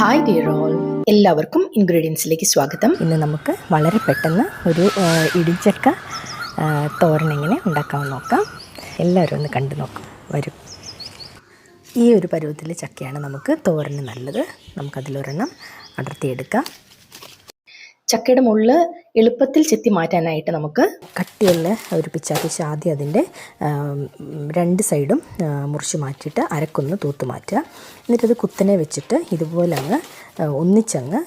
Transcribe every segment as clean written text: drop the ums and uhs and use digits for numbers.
Hi dear all, എല്ലാവർക്കും ഇൻഗ്രീഡിയൻസിലേക്ക് സ്വാഗതം. ഇന്ന് നമുക്ക് വളരെ പെട്ടെന്ന് ഒരു ഇടിച്ചക്ക തോരൻ എങ്ങനെ ഉണ്ടാക്കാമെന്ന് നോക്കാം. എല്ലാവരും ഒന്ന് കണ്ടു നോക്കും. വരും. ഈ ഒരു പരുവത്തിൽ ചക്കയാണ് നമുക്ക് തോരന് നല്ലത്. നമുക്കതിലൊരെണ്ണം അടർത്തിയെടുക്കാം. ചക്കയുടെ മുള്ള് എളുപ്പത്തിൽ ചെത്തി മാറ്റാനായിട്ട് നമുക്ക് കട്ടിയുള്ള ഒരു പിച്ചാത്തിച്ച് ആദ്യം അതിൻ്റെ രണ്ട് സൈഡും മുറിച്ച് മാറ്റിയിട്ട് അരക്കൊന്ന് തൂത്ത് മാറ്റുക. എന്നിട്ടത് കുത്തനെ വെച്ചിട്ട് ഇതുപോലെ അങ്ങ് ഒന്നിച്ചങ്ങ്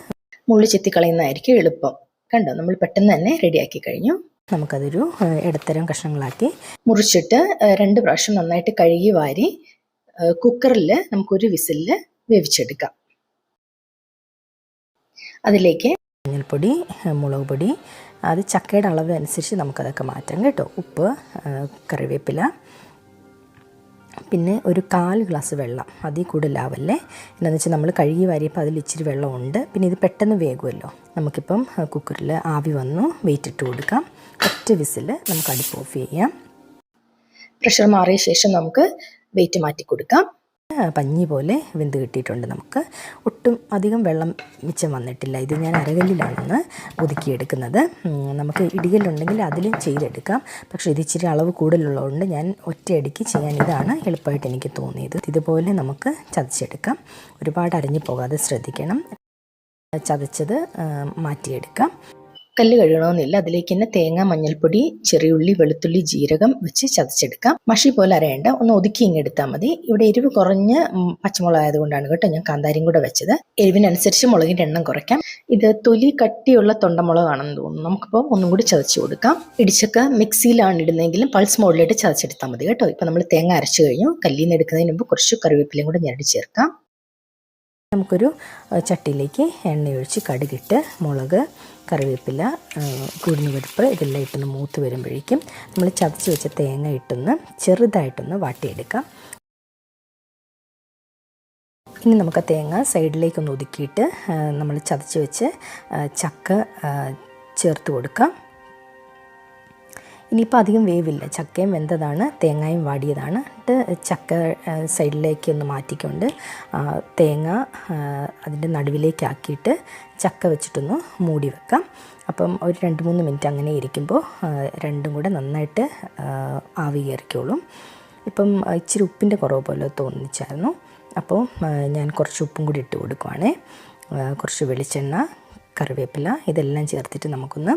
മുള്ള് ചെത്തി കളയുന്നതായിരിക്കും എളുപ്പം. കണ്ടോ, നമ്മൾ പെട്ടെന്ന് തന്നെ റെഡിയാക്കി കഴിഞ്ഞു. നമുക്കതൊരു ഇടത്തരം കഷ്ണങ്ങളാക്കി മുറിച്ചിട്ട് 2 പ്രാവശ്യം നന്നായിട്ട് കഴുകി വാരി കുക്കറിൽ നമുക്കൊരു വിസിലിൽ വേവിച്ചെടുക്കാം. അതിലേക്ക് മഞ്ഞൾപ്പൊടി, മുളക് പൊടി, അത് ചക്കയുടെ അളവ് അനുസരിച്ച് നമുക്കതൊക്കെ മാറ്റാം കേട്ടോ. ഉപ്പ്, കറിവേപ്പില, പിന്നെ ഒരു 1/4 ഗ്ലാസ് വെള്ളം. അതിൽ കൂടുതലാവല്ലേ. എന്താണെന്ന് വെച്ചാൽ നമ്മൾ കഴുകി വാരിയപ്പോൾ അതിൽ ഇച്ചിരി വെള്ളമുണ്ട്. പിന്നെ ഇത് പെട്ടെന്ന് വേകുമല്ലോ. നമുക്കിപ്പം കുക്കറിൽ ആവി വന്നു വെയിറ്റ് ഇട്ട് കൊടുക്കാം. ഒറ്റ വിസിൽ നമുക്ക് അടുപ്പ് ഓഫ് ചെയ്യാം. പ്രഷർ മാറിയ ശേഷം നമുക്ക് വെയിറ്റ് മാറ്റി കൊടുക്കാം. പഞ്ഞി പോലെ വെന്ത് കിട്ടിയിട്ടുണ്ട്. നമുക്ക് ഒട്ടും അധികം വെള്ളം മിച്ചം വന്നിട്ടില്ല. ഇത് ഞാൻ അരകല്ലിലാണെന്ന് ഒതുക്കിയെടുക്കുന്നത്. നമുക്ക് ഇടികല്ലുണ്ടെങ്കിൽ അതിലും ചെയ്തെടുക്കാം. പക്ഷേ ഇത് ഇച്ചിരി അളവ് കൂടുതലുള്ളതുകൊണ്ട് ഞാൻ ഒറ്റയടിക്ക് ചെയ്യാൻ ഇതാണ് എളുപ്പമായിട്ട് എനിക്ക് തോന്നിയത്. ഇതുപോലെ നമുക്ക് ചതച്ചെടുക്കാം. ഒരുപാട് അരഞ്ഞു പോകാതെ ശ്രദ്ധിക്കണം. ചതച്ചത് മാറ്റിയെടുക്കാം. കല്ല് കഴുകണമെന്നില്ല. അതിലേക്ക് തന്നെ തേങ്ങ, മഞ്ഞൾപ്പൊടി, ചെറിയുള്ളി, വെളുത്തുള്ളി, ജീരകം വെച്ച് ചതച്ചെടുക്കാം. മഷി പോലെ അരയേണ്ട, ഒന്ന് ഒതുക്കി ഇങ്ങെടുത്താൽ മതി. ഇവിടെ എരിവ് കുറഞ്ഞ പച്ചമുളക് ആയതുകൊണ്ടാണ് കേട്ടോ ഞാൻ കാന്താരിയും കൂടെ വെച്ചത്. എരിവിനനുസരിച്ച് മുളകിൻ്റെ എണ്ണം കുറയ്ക്കാം. ഇത് തൊലി കട്ടിയുള്ള തൊണ്ടമുളകാണെന്ന് തോന്നുന്നു. നമുക്കിപ്പോൾ ഒന്നും കൂടി ചതച്ച് കൊടുക്കാം. ഇടിച്ചക്ക മിക്സിയിലാണ് ഇടുന്നതെങ്കിലും പൾസ് മോഡിലിട്ട് ചതച്ചെടുത്താൽ മതി കേട്ടോ. ഇപ്പം നമ്മൾ തേങ്ങ അരച്ചു കഴിഞ്ഞു. കല്ലിൽ നിന്ന് എടുക്കുന്നതിന് മുമ്പ് കുറച്ച് കറിവേപ്പിലയും കൂടെ ഞെരടി ചേർക്കാം. നമുക്കൊരു ചട്ടിയിലേക്ക് എണ്ണയൊഴിച്ച് കടുകിട്ട് മുളക്, കറിവേപ്പില, ഉഴുന്നുപരിപ്പ് ഇതെല്ലാം ഇട്ടൊന്ന് മൂത്ത് വരുമ്പോഴേക്കും നമ്മൾ ചതച്ച് വെച്ച തേങ്ങ ഇട്ടൊന്ന് ചെറുതായിട്ടൊന്ന് വാട്ടിയെടുക്കാം. ഇനി നമുക്ക് തേങ്ങ സൈഡിലേക്കൊന്ന് ഒതുക്കിയിട്ട് നമ്മൾ ചതച്ച് വെച്ച് ചക്ക ചേർത്ത് കൊടുക്കാം. ഇനിയിപ്പോൾ അധികം വേവില്ല. ചക്കയും വെന്തതാണ്, തേങ്ങയും വാടിയതാണ്. ചക്ക സൈഡിലേക്കൊന്ന് മാറ്റിക്കൊണ്ട് തേങ്ങ അതിൻ്റെ നടുവിലേക്കാക്കിയിട്ട് ചക്ക വെച്ചിട്ടൊന്ന് മൂടി വെക്കാം. അപ്പം ഒരു 2-3 മിനിറ്റ് അങ്ങനെ ഇരിക്കുമ്പോൾ രണ്ടും കൂടെ നന്നായിട്ട് ആവി കയറിക്കോളും. ഇപ്പം ഇച്ചിരി ഉപ്പിൻ്റെ കുറവ് പോലെ തോന്നിച്ചായിരുന്നു. അപ്പോൾ ഞാൻ കുറച്ച് ഉപ്പും കൂടി ഇട്ട് കൊടുക്കുവാണേ. കുറച്ച് വെളിച്ചെണ്ണ, കറിവേപ്പില ഇതെല്ലാം ചേർത്തിട്ട് നമുക്കൊന്ന്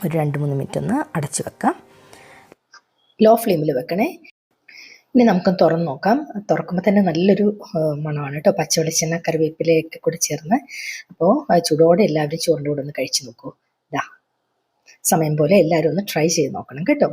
ഒരു 2-3 മിനിറ്റ് ഒന്ന് അടച്ചു വെക്കാം. ലോ ഫ്ലെയിമിൽ വെക്കണേ. ഇനി നമുക്ക് തുറന്ന് നോക്കാം. തുറക്കുമ്പോൾ തന്നെ നല്ലൊരു മണമാണ് കേട്ടോ. പച്ച വെളിച്ചെണ്ണ, കറിവേപ്പിലയൊക്കെ കൂടെ ചേർന്ന്. അപ്പോൾ ചൂടോടെ എല്ലാവരും ചോറിൻ്റെ കൂടെ ഒന്ന് കഴിച്ചു നോക്കൂ. സമയം പോലെ എല്ലാവരും ഒന്ന് ട്രൈ ചെയ്ത് നോക്കണം കേട്ടോ.